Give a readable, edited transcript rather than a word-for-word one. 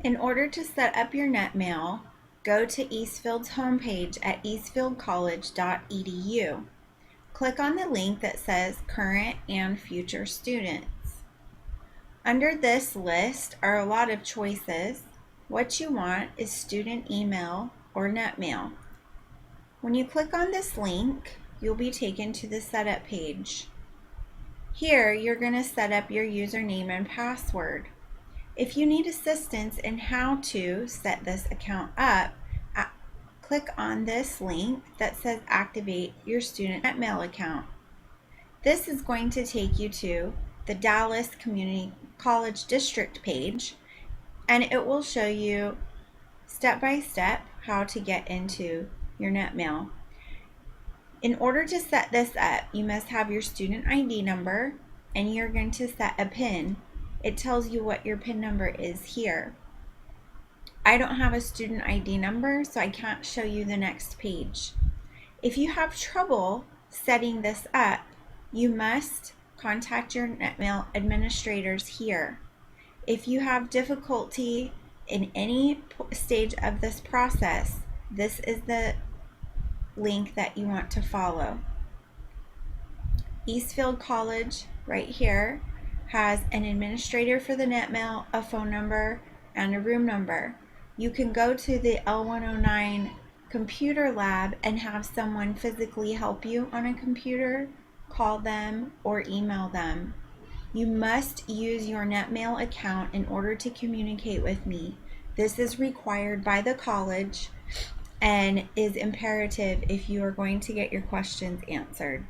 In order to set up your NetMail, go to Eastfield's homepage at eastfieldcollege.edu. Click on the link that says Current and Future Students. Under this list are a lot of choices. What you want is student email or NetMail. When you click on this link, you'll be taken to the setup page. Here, you're going to set up your username and password. If you need assistance in how to set this account up, click on this link that says Activate Your Student NetMail Account. This is going to take you to the Dallas Community College District page, and it will show you step by step how to get into your NetMail. In order to set this up, you must have your student ID number, and you're going to set a PIN. It tells you what your PIN number is here. I don't have a student ID number, so I can't show you the next page. If you have trouble setting this up, you must contact your NetMail administrators here. If you have difficulty in any stage of this process, this is the link that you want to follow. Eastfield College right here has an administrator for the NetMail, a phone number, and a room number. You can go to the L109 computer lab and have someone physically help you on a computer, call them, or email them. You must use your NetMail account in order to communicate with me. This is required by the college and is imperative if you are going to get your questions answered.